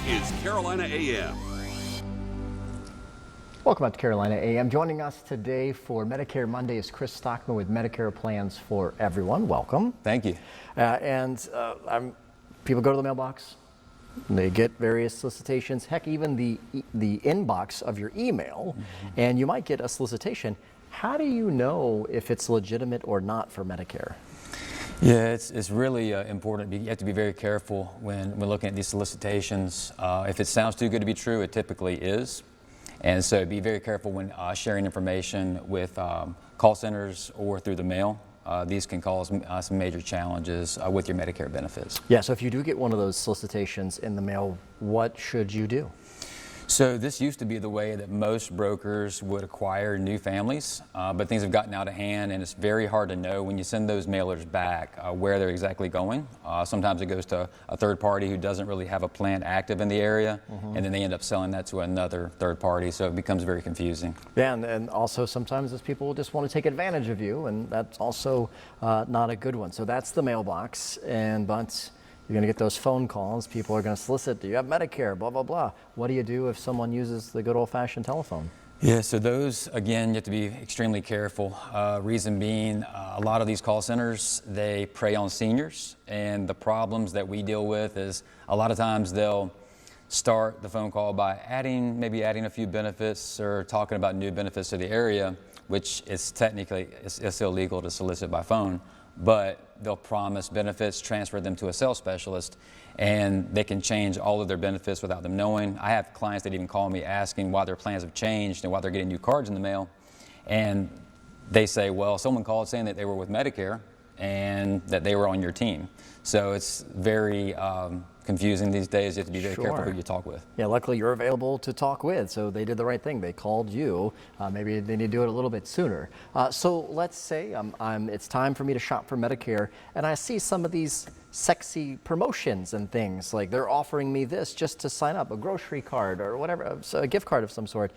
is Carolina AM. Welcome back to Carolina AM. Joining us today for Medicare Monday is Chris Stockman with Medicare Plans for Everyone. Welcome. Thank you. People go to the mailbox, and they get various solicitations, heck, even the inbox of your email, and you might get a solicitation. How do you know if it's legitimate or not for Medicare? Yeah, it's really important. You have to be very careful when looking at these solicitations. If it sounds too good to be true, it typically is. And so be very careful when sharing information with call centers or through the mail. These can cause some major challenges with your Medicare benefits. Yeah, so if you do get one of those solicitations in the mail, what should you do? So this used to be the way that most brokers would acquire new families, but things have gotten out of hand, and it's very hard to know when you send those mailers back where they're exactly going. Sometimes it goes to a third party who doesn't really have a plan active in the area, and then they end up selling that to another third party, so it becomes very confusing. Yeah, and also sometimes those people just want to take advantage of you, and that's also not a good one. So that's the mailbox, but you're going to get those phone calls. People are going to solicit, do you have Medicare, blah, blah, blah. What do you do if someone uses the good old-fashioned telephone? Yeah, so those, again, you have to be extremely careful. Reason being, a lot of these call centers, they prey on seniors, and the problems that we deal with is a lot of times they'll start the phone call by maybe adding a few benefits or talking about new benefits to the area, which is technically, it's illegal to solicit by phone, but they'll promise benefits, transfer them to a sales specialist, and they can change all of their benefits without them knowing. I have clients that even call me asking why their plans have changed and why they're getting new cards in the mail. And they say, well, someone called saying that they were with Medicare and that they were on your team. So it's very confusing these days. You have to be very careful who you talk with. Yeah, luckily you're available to talk with, so they did the right thing. They called you. Maybe they need to do it a little bit sooner. So let's say it's time for me to shop for Medicare, and I see some of these sexy promotions and things, like they're offering me this just to sign up, a grocery card or whatever, a gift card of some sort.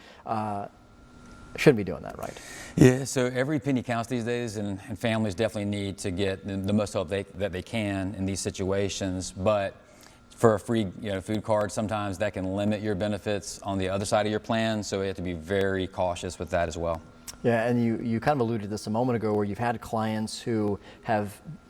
Shouldn't be doing that, right? Yeah, so every penny counts these days, and families definitely need to get the most help that they can in these situations. But for a free food card, sometimes that can limit your benefits on the other side of your plan, so you have to be very cautious with that as well. Yeah, and you kind of alluded to this a moment ago, where you've had clients who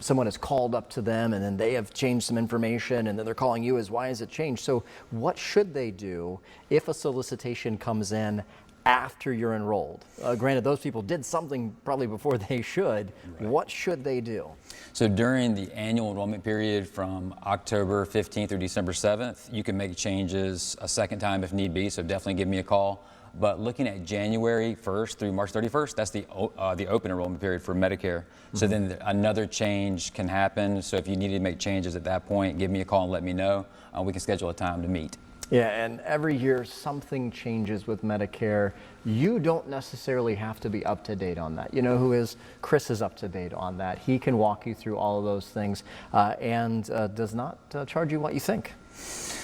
someone has called up to them and then they have changed some information, and then they're calling you as why has it changed? So what should they do if a solicitation comes in after you're enrolled? Granted, those people did something probably before they should. Right. What should they do? So during the annual enrollment period from October 15th through December 7th, you can make changes a second time if need be, so definitely give me a call. But looking at January 1st through March 31st, that's the open enrollment period for Medicare. So then another change can happen. So if you need to make changes at that point, give me a call and let me know. We can schedule a time to meet. Yeah, and every year something changes with Medicare. You don't necessarily have to be up to date on that. You know who is? Chris is up to date on that. He can walk you through all of those things and does not charge you what you think.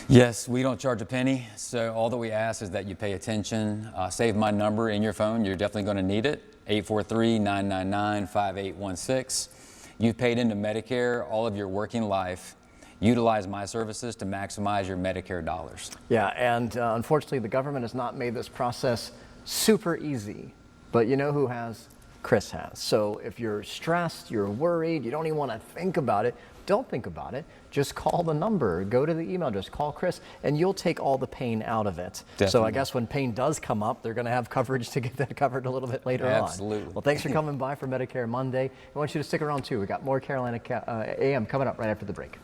Yes, we don't charge a penny. So all that we ask is that you pay attention. Save my number in your phone. You're definitely going to need it. 843-999-5816. You've paid into Medicare all of your working life. Utilize my services to maximize your Medicare dollars. Yeah, and unfortunately the government has not made this process super easy, but you know who has? Chris has. So if you're stressed, you're worried, you don't even want to think about it, don't think about it. Just call the number, go to the email, just call Chris, and you'll take all the pain out of it. Definitely. So I guess when pain does come up, they're going to have coverage to get that covered a little bit later on. Absolutely. Well, thanks for coming by for Medicare Monday. I want you to stick around too. We got more Carolina AM coming up right after the break.